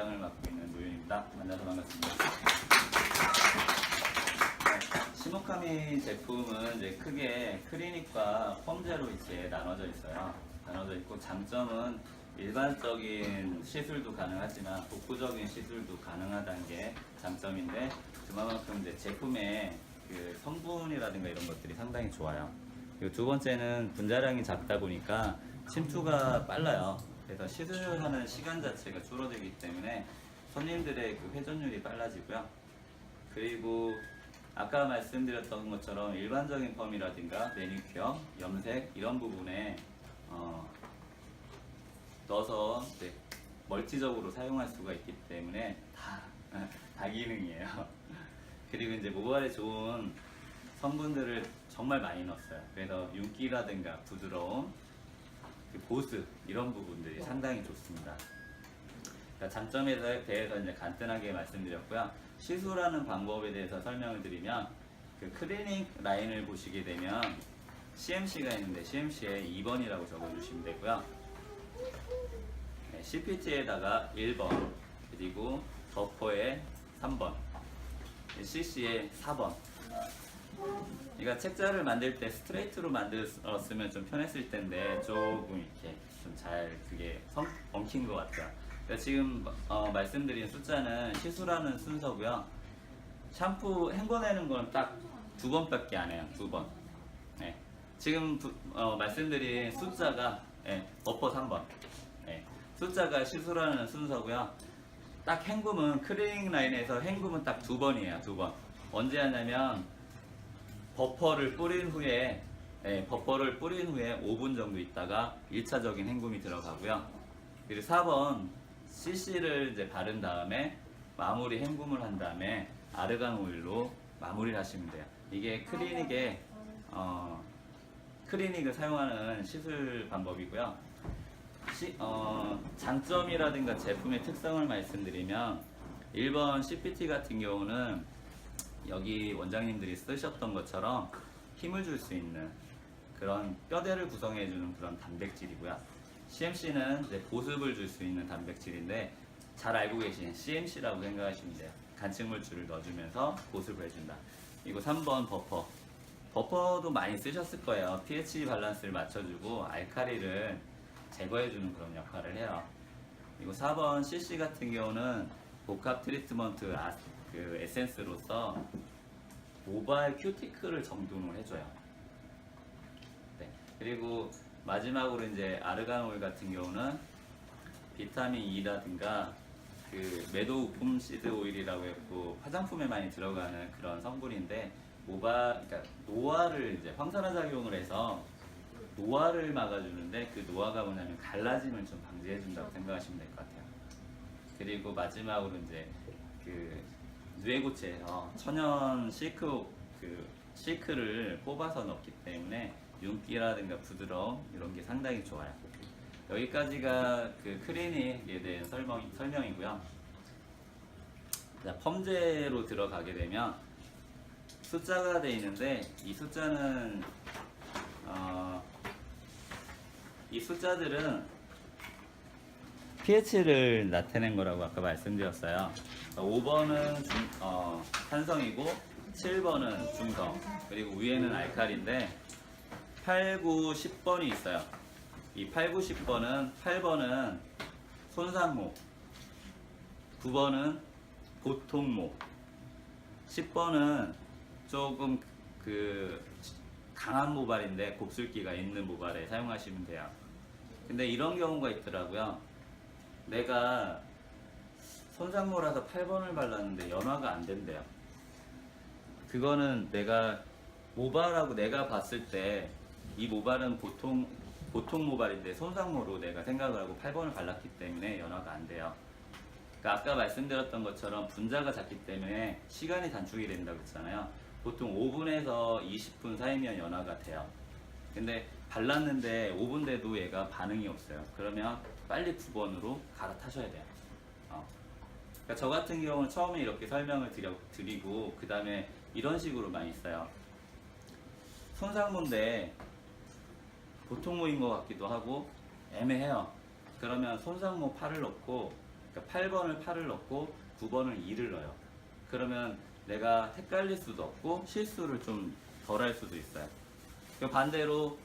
원장을 맡고 있는 노윤입니다. 만나서 반갑습니다. 시모카미 제품은 이제 크게 클리닉과 펌제로 이제 나눠져 있어요. 나눠져 있고 장점은 일반적인 시술도 가능하지만 복구적인 시술도 가능하다는 게 장점인데 그만큼 이제 제품의 그 성분이라든가 이런 것들이 상당히 좋아요. 그리고 두 번째는 분자량이 작다 보니까 침투가 빨라요. 그래서 시술하는 시간 자체가 줄어들기 때문에 손님들의 그 회전율이 빨라지고요. 그리고 아까 말씀드렸던 것처럼 일반적인 펌이라든가 매니큐어, 염색 이런 부분에 넣어서 이제 멀티적으로 사용할 수가 있기 때문에 다 기능이에요. 그리고 이제 모발에 좋은 성분들을 정말 많이 넣었어요. 그래서 윤기라든가 부드러움, 보습 이런 부분들이 상당히 좋습니다. 장점에 대해서 이제 간단하게 말씀드렸고요. 시술하는 방법에 대해서 설명을 드리면 그 클리닉 라인을 보시게 되면 CMC가 있는데 CMC에 2번이라고 적어주시면 되고요. 네, CPT에다가 1번 그리고 버퍼에 3번 CC에 4번. 그러니까 책자를 만들 때 스트레이트로 만들었으면 좀 편했을 텐데 조금 이렇게 좀 잘 그게 엉킨 것 같아요. 그러니까 지금 말씀드린 숫자는 시술하는 순서고요. 샴푸 헹궈내는 건 딱 2번밖에 안 해요. 2번. 네. 지금 말씀드린 숫자가 버퍼 3번. 네. 숫자가 시술하는 순서고요. 딱 헹굼은 클리닉 라인에서 헹굼은 딱 2번이에요. 2번. 언제 하냐면 버퍼를 뿌린 후에 5분 정도 있다가 1차적인 헹굼이 들어가고요. 그리고 4번 CC를 이제 바른 다음에 마무리 헹굼을 한 다음에 아르간 오일로 마무리를 하시면 돼요. 이게 클리닉을 사용하는 시술 방법이고요. 장점이라든가 제품의 특성을 말씀드리면 1번 CPT 같은 경우는 여기 원장님들이 쓰셨던 것처럼 힘을 줄 수 있는 그런 뼈대를 구성해주는 그런 단백질이고요. CMC는 이제 보습을 줄 수 있는 단백질인데 잘 알고 계신 CMC라고 생각하시면 돼요. 간식물질을 넣어주면서 보습을 해준다. 그리고 3번 버퍼. 버퍼도 많이 쓰셨을 거예요. pH 밸런스를 맞춰주고 알카리를 제거해주는 그런 역할을 해요. 그리고 4번 CC 같은 경우는 복합 트리트먼트 그 에센스로서 모발 큐티클을 정돈을 해줘요. 네. 그리고 마지막으로 이제 아르간 오일 같은 경우는 비타민 E라든가 그 메도우품 시드 오일이라고 했고 화장품에 많이 들어가는 그런 성분인데 그러니까 노화를 이제 황산화 작용을 해서 노화를 막아주는데 그 노화가 뭐냐면 갈라짐을 좀 방지해준다고 생각하시면 될 것 같아요. 그리고 마지막으로 이제 그 뇌고체에서 천연 실크를 뽑아서 넣기 때문에 윤기라든가 부드러움 이런 게 상당히 좋아요. 여기까지가 그 클리닉에 대한 설명이고요. 자, 펌제로 들어가게 되면 숫자가 되어 있는데 이 숫자는 이 숫자들은 pH를 나타낸 거라고 아까 말씀드렸어요. 5번은 산성이고 7번은 중성, 그리고 위에는 알칼리인데 8, 9, 10번이 있어요. 이 8, 9, 10번은 8번은 손상모, 9번은 보통모, 10번은 조금 그 강한 모발인데 곱슬기가 있는 모발에 사용하시면 돼요. 근데 이런 경우가 있더라고요. 내가 손상모라서 8번을 발랐는데 연화가 안 된대요. 그거는 내가 모발하고 내가 봤을 때 이 모발은 보통 모발인데 손상모로 내가 생각을 하고 8번을 발랐기 때문에 연화가 안 돼요. 그러니까 아까 말씀드렸던 것처럼 분자가 작기 때문에 시간이 단축이 된다고 했잖아요. 보통 5분에서 20분 사이면 연화가 돼요. 근데 발랐는데 5분 돼도 얘가 반응이 없어요. 그러면 빨리 9번으로 갈아타셔야 돼요. 그러니까 저 같은 경우는 처음에 이렇게 설명을 드리고 그 다음에 이런 식으로 많이 써요. 손상모인데 보통모인 것 같기도 하고 애매해요. 그러면 손상모 8을 넣고 그러니까 8번을 8을 넣고 9번을 2를 넣어요. 그러면 내가 헷갈릴 수도 없고 실수를 좀 덜 할 수도 있어요. 그 반대로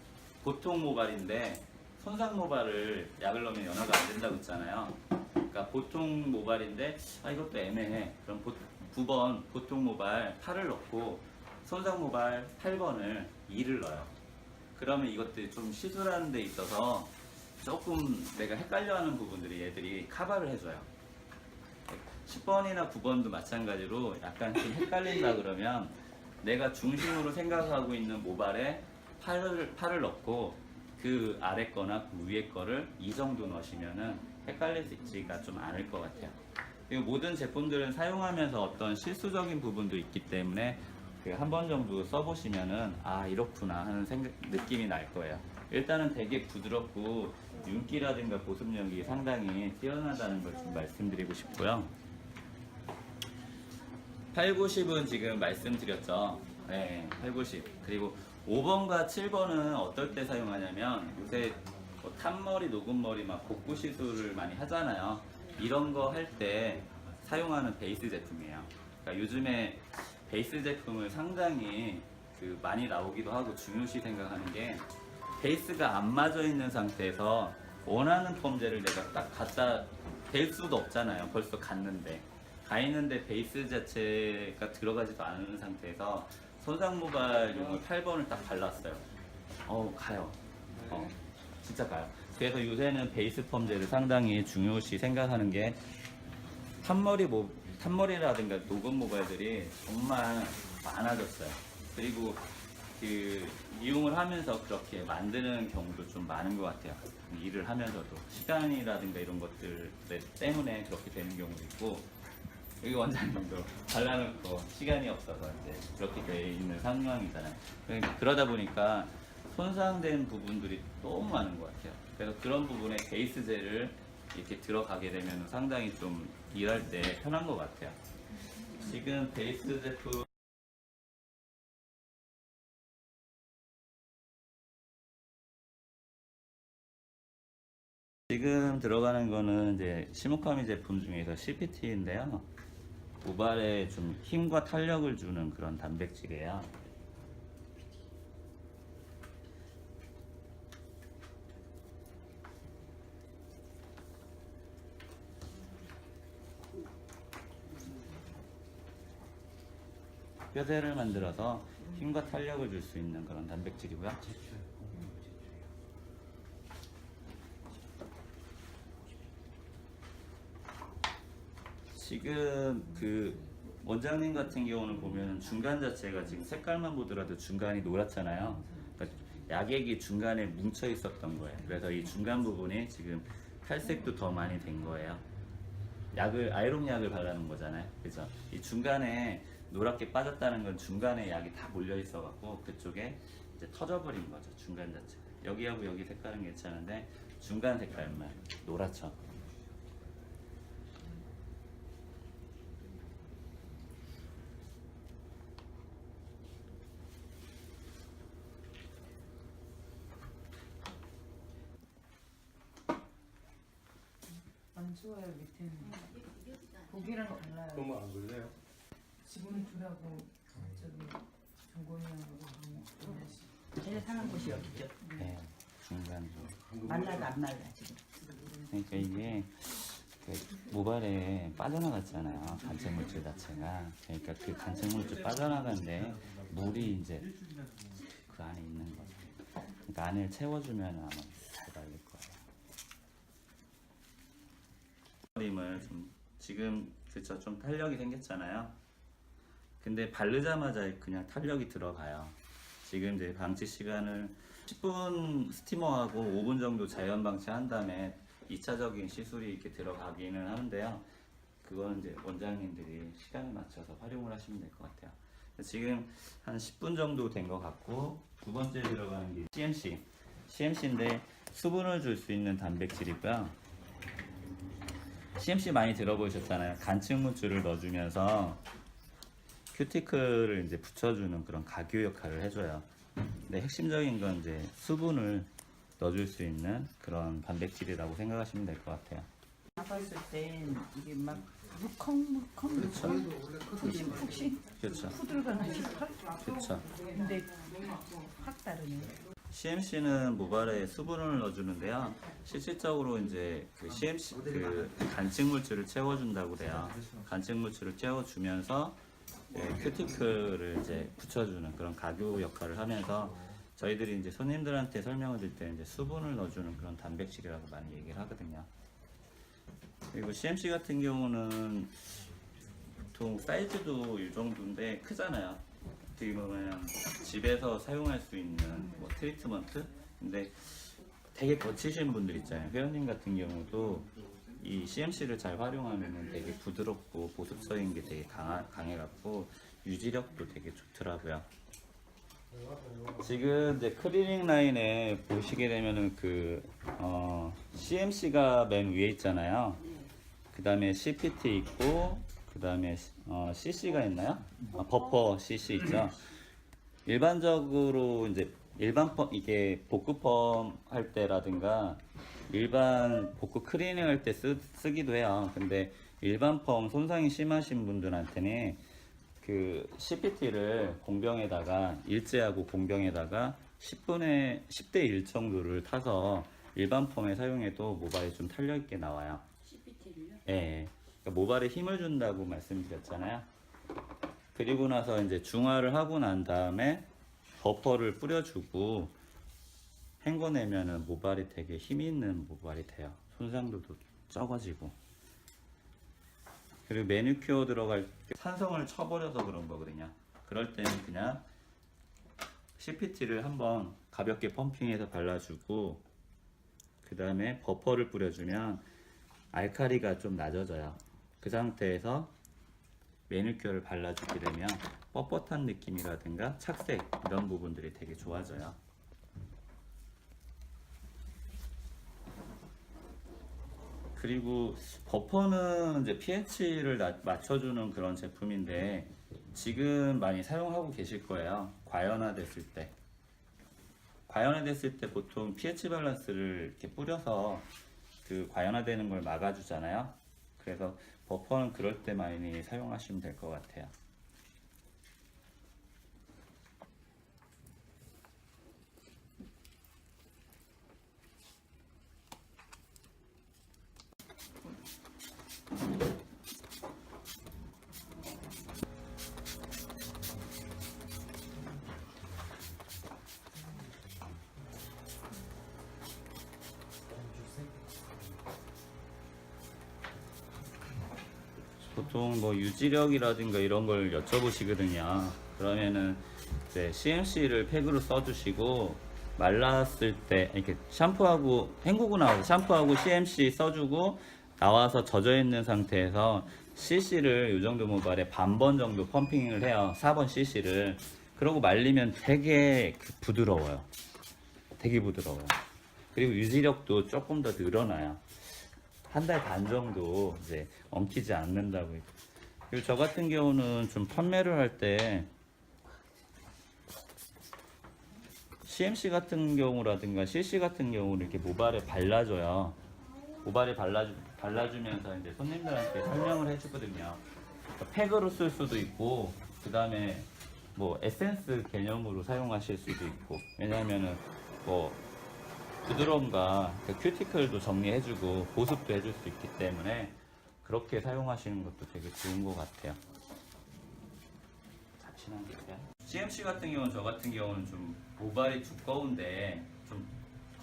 보통 모발인데 손상 모발을 약을 넣으면 연화가 안 된다고 했잖아요. 그러니까 보통 모발인데 이것도 애매해. 그럼 9번 보통 모발 8을 넣고 손상 모발 8번을 2를 넣어요. 그러면 이것들이 좀 시술하는 데 있어서 조금 내가 헷갈려하는 부분들이 얘들이 커버를 해줘요. 10번이나 9번도 마찬가지로 약간 좀 헷갈린다 그러면 내가 중심으로 생각하고 있는 모발에 8을 넣고 그 아래 거나 그 위에 거를 이 정도 넣으시면은 헷갈리지가 좀 않을 것 같아요. 그리고 모든 제품들은 사용하면서 어떤 실수적인 부분도 있기 때문에 한 번 정도 써보시면은 이렇구나 하는 느낌이 날 거예요. 일단은 되게 부드럽고 윤기라든가 보습력이 상당히 뛰어나다는 걸 좀 말씀드리고 싶고요. 8, 90은 지금 말씀드렸죠. 네, 8, 90. 그리고 5번과 7번은 어떨 때 사용하냐면 요새 뭐 탄머리, 녹음머리 막 복구 시술을 많이 하잖아요. 이런 거 할 때 사용하는 베이스 제품이에요. 그러니까 요즘에 베이스 제품을 상당히 많이 나오기도 하고 중요시 생각하는 게 베이스가 안 맞아 있는 상태에서 원하는 펌제를 내가 딱 갖다 댈 수도 없잖아요. 벌써 갔는데 가 있는데 베이스 자체가 들어가지도 않은 상태에서 손상 모발용을 8번을 딱 발랐어요. 가요. 진짜 가요. 그래서 요새는 베이스 펌제를 상당히 중요시 생각하는 게 탄머리라든가 녹음 모발들이 정말 많아졌어요. 그리고 이용을 하면서 그렇게 만드는 경우도 좀 많은 것 같아요. 일을 하면서도 시간이라든가 이런 것들 때문에 그렇게 되는 경우도 있고, 여기 원장님도 발라놓고 시간이 없어서 이제 그렇게 돼 있는 상황이잖아요. 그러다 보니까 손상된 부분들이 너무 많은 것 같아요. 그래서 그런 부분에 베이스 젤을 이렇게 들어가게 되면 상당히 좀 일할 때 편한 것 같아요. 지금 베이스 제품 지금 들어가는 거는 이제 시모카미 제품 중에서 CPT인데요. 모발에 좀 힘과 탄력을 주는 그런 단백질이에요. 뼈대를 만들어서 힘과 탄력을 줄 수 있는 그런 단백질이고요. 지금 원장님 같은 경우는 보면 중간 자체가 지금 색깔만 보더라도 중간이 노랗잖아요. 그러니까 약액이 중간에 뭉쳐 있었던 거예요. 그래서 이 중간 부분이 지금 탈색도 더 많이 된 거예요. 아이롱 약을 바르는 거잖아요. 그죠? 이 중간에 노랗게 빠졌다는 건 중간에 약이 다 몰려 있어 갖고 그쪽에 이제 터져버린 거죠. 중간 자체. 여기하고 여기 색깔은 괜찮은데 중간 색깔만 노랗죠. 안 좋아요. 밑에는 고기랑 달라요. 너무 안 걸려요? 지금 둘하고 저기 정곤이하고 제일 상한 곳이 여기죠. 네, 중간으로. 말라도 안 말라 지금. 그러니까 이게 모발에 빠져나갔잖아요. 간체물질 자체가. 그러니까 그 간체물질 빠져나간데 물이 이제 그 안에 있는 거죠. 그러니까 안을 채워주면 아마 잘 발릴 거예요. 그림을 지금 그쵸 좀 탄력이 생겼잖아요. 근데 바르자마자 그냥 탄력이 들어가요. 지금 이제 방치 시간을 10분 스티머하고 5분 정도 자연 방치한 다음에 2차적인 시술이 이렇게 들어가기는 하는데요. 그거는 이제 원장님들이 시간에 맞춰서 활용을 하시면 될 것 같아요. 지금 한 10분 정도 된 것 같고, 두 번째 들어가는 게 CMC인데 수분을 줄 수 있는 단백질이고요. CMC 많이 들어보셨잖아요. 간층물질을 넣어주면서 큐티클을 이제 붙여주는 그런 가교 역할을 해줘요. 근데 핵심적인 건 이제 수분을 넣어줄 수 있는 그런 단백질이라고 생각하시면 될 것 같아요. 잡았을 땐 이게 막 물컹물컹 푹신 그렇죠. 푸들거나 싶어. 그렇죠. 근데 확 다르네. CMC는 모발에 수분을 넣어주는데요. 실질적으로 이제 그 CMC 그 간직 물질을 채워준다고 그래요. 간직 물질을 채워주면서 큐티클을 이제 붙여주는 그런 가교 역할을 하면서 저희들이 이제 손님들한테 설명을 드릴 때 이제 수분을 넣어주는 그런 단백질이라고 많이 얘기를 하거든요. 그리고 CMC 같은 경우는 보통 사이즈도 이 정도인데 크잖아요. 어떻게 보면 집에서 사용할 수 있는 뭐 트리트먼트? 근데 되게 거치신 분들 있잖아요. 회원님 같은 경우도 이 CMC를 잘 활용하면 되게 부드럽고 보습적인 게 되게 강해갖고 유지력도 되게 좋더라고요. 지금 이제 클리닝 라인에 보시게 되면은 CMC가 맨 위에 있잖아요. 그 다음에 CPT 있고, 그 다음에 CC가 있나요? 버퍼 CC 있죠. 일반적으로 이제 이게 복구 펌 할 때라든가 일반 복구 클리닝 할 때 쓰기도 해요. 근데 일반 펌 손상이 심하신 분들한테는 그 CPT를 공병에다가 일제하고 공병에다가 10대 1 정도를 타서 일반 펌에 사용해도 모발이 좀 탄력 있게 나와요. CPT를요? 예. 그러니까 모발에 힘을 준다고 말씀드렸잖아요. 그리고 나서 이제 중화를 하고 난 다음에 버퍼를 뿌려주고 헹궈내면은 모발이 되게 힘 있는 모발이 돼요. 손상도도 적어지고. 그리고 매니큐어 들어갈 때 산성을 쳐버려서 그런 거거든요. 그럴 때는 그냥 CPT를 한번 가볍게 펌핑해서 발라주고 그 다음에 버퍼를 뿌려주면 알칼리가 좀 낮아져요. 그 상태에서 매니큐어를 발라주게 되면 뻣뻣한 느낌이라든가 착색 이런 부분들이 되게 좋아져요. 그리고 버퍼는 이제 pH를 맞춰주는 그런 제품인데 지금 많이 사용하고 계실 거예요. 과연화됐을 때. 과연화됐을 때 보통 pH 밸런스를 이렇게 뿌려서 그 과연화되는 걸 막아주잖아요. 그래서 버퍼는 그럴 때 많이 사용하시면 될 것 같아요. 보통 뭐 유지력이라든가 이런 걸 여쭤보시거든요. 그러면은 이제 CMC를 팩으로 써주시고 말랐을 때 이렇게 샴푸하고 헹구고 나와서 샴푸하고 CMC 써주고 나와서 젖어 있는 상태에서 CC를 이 정도 모발에 반번 정도 펌핑을 해요. 4번 CC를. 그러고 말리면 되게 부드러워요. 되게 부드러워요. 그리고 유지력도 조금 더 늘어나요. 한 달 반 정도 이제 엉키지 않는다고. 그리고 저 같은 경우는 좀 판매를 할 때 CMC 같은 경우라든가 CC 같은 경우는 이렇게 모발에 발라줘요. 모발에 발라주면서 이제 손님들한테 설명을 해주거든요. 그러니까 팩으로 쓸 수도 있고, 그 다음에 뭐 에센스 개념으로 사용하실 수도 있고, 왜냐하면은 뭐 부드러움과 그 큐티클도 정리해주고 보습도 해줄 수 있기 때문에 그렇게 사용하시는 것도 되게 좋은 것 같아요. 잠시만 기다려. CMC 같은 경우는 저 같은 경우는 좀 모발이 두꺼운데 좀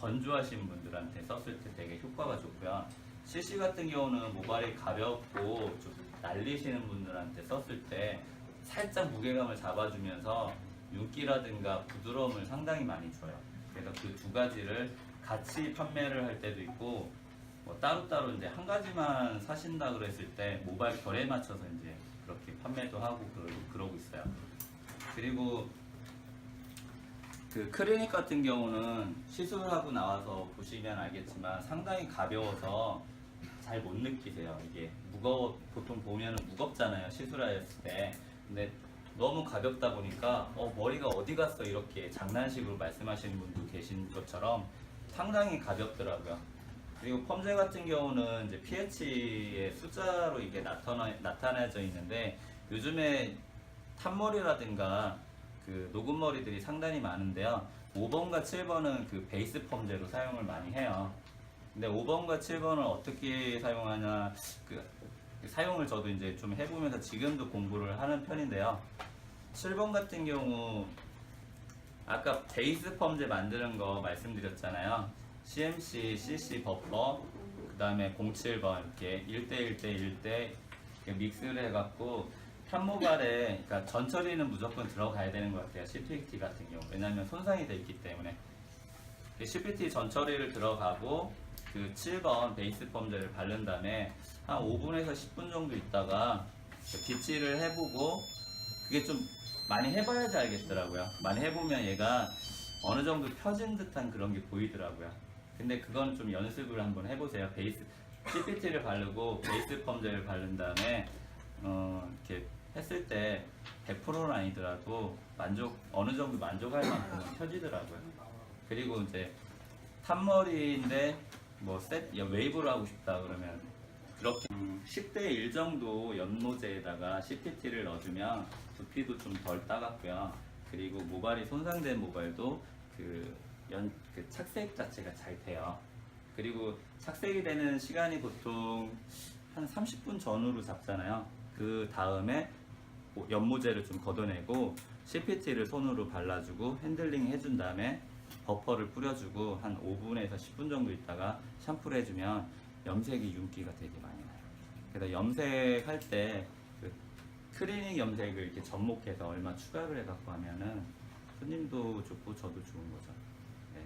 건조하신 분들한테 썼을 때 되게 효과가 좋고요. CC 같은 경우는 모발이 가볍고 좀 날리시는 분들한테 썼을 때 살짝 무게감을 잡아주면서 윤기라든가 부드러움을 상당히 많이 줘요. 그래서 그 두 가지를 같이 판매를 할 때도 있고, 뭐 따로따로 이제 한 가지만 사신다 그랬을 때 모발 결에 맞춰서 이제 그렇게 판매도 하고 그러고 있어요. 그리고 그 클리닉 같은 경우는 시술하고 나와서 보시면 알겠지만 상당히 가벼워서 잘 못 느끼세요. 이게 보통 보면 무겁잖아요, 시술하였을 때. 근데 너무 가볍다 보니까 머리가 어디 갔어 이렇게 장난식으로 말씀하시는 분도 계신 것처럼 상당히 가볍더라고요. 그리고 펌제 같은 경우는 이제 pH의 숫자로 이게 나타내져 있는데 요즘에 탄머리라든가 그 녹은 머리들이 상당히 많은데요. 5번과 7번은 그 베이스 펌제로 사용을 많이 해요. 근데 5번과 7번을 어떻게 사용하냐, 그 사용을 저도 이제 좀 해보면서 지금도 공부를 하는 편인데요. 7번 같은 경우 아까 베이스 펌제 만드는 거 말씀드렸잖아요. CMC, CC 버퍼, 그 다음에 07번 이렇게 1대1대1대 믹스를 해갖고 탄모발에, 그러니까 전처리는 무조건 들어가야 되는 것 같아요. CPT 같은 경우. 왜냐하면 손상이 돼 있기 때문에. CPT 전처리를 들어가고 그 7번 베이스 펌제를 바른 다음에 한 5분에서 10분 정도 있다가 빗질을 해보고, 그게 좀 많이 해봐야지 알겠더라고요. 많이 해보면 얘가 어느 정도 펴진 듯한 그런 게 보이더라고요. 근데 그건 좀 연습을 한번 해보세요. 베이스 CPT를 바르고 베이스 펌제를 바른 다음에 이렇게 했을 때 100%는 아니더라도 어느 정도 만족할 만큼은 펴지더라고요. 그리고 이제 탄머리인데 뭐 웨이브를 하고 싶다 그러면 그렇게 10대 1 정도 연모제에다가 CPT를 넣어주면 두피도 좀 덜 따갑고요. 그리고 모발이 손상된 모발도 그 착색 자체가 잘 돼요. 그리고 착색이 되는 시간이 보통 한 30분 전후로 잡잖아요. 그 다음에 연모제를 좀 걷어내고 CPT를 손으로 발라주고 핸들링 해준 다음에 버퍼를 뿌려주고 한 5분에서 10분 정도 있다가 샴푸를 해주면 염색이 윤기가 되게 많이 나요. 그래서 염색할 때 그 크리닉 염색을 이렇게 접목해서 얼마 추가를 해갖고 하면은 손님도 좋고 저도 좋은 거죠. 네.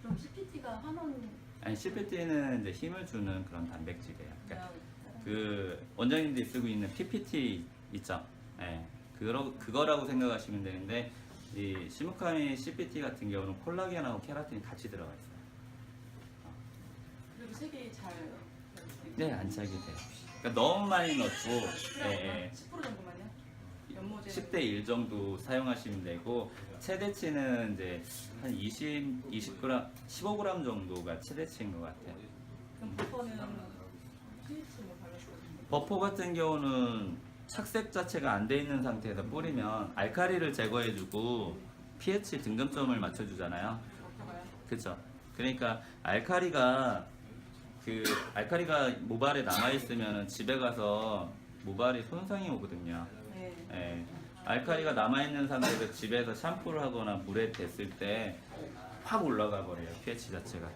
그럼 CPT가 한원 아니 CPT는 이제 힘을 주는 그런 단백질이에요. 그러니까 그 원장님들이 쓰고 있는 PPT 있죠. 네. 그거라고 생각하시면 되는데 이 시무카미 CPT 같은 경우는 콜라겐하고 케라틴이 같이 들어가 있어요. 그리고 색이 잘 네, 안 차게 돼요. 그러니까 너무 많이 넣고 10% 정도만요? 연모제 10대 1 정도 사용하시면 되고 최대치는 이제 한 20g, 15g 정도가 최대치인 것 같아요. 그럼 버퍼는 pH 뭐 발랐어요? 버퍼 같은 경우는 착색 자체가 안 돼 있는 상태에서 뿌리면 알카리를 제거해주고 pH 등급점을 맞춰주잖아요. 버퍼가요? 그렇죠. 그러니까 알카리가 모발에 남아 있으면 집에 가서 모발이 손상이 오거든요. 네. 예. 알카리가 남아 있는 상태에서 집에서 샴푸를 하거나 물에 댔을 때 확 올라가 버려요. pH 자체가.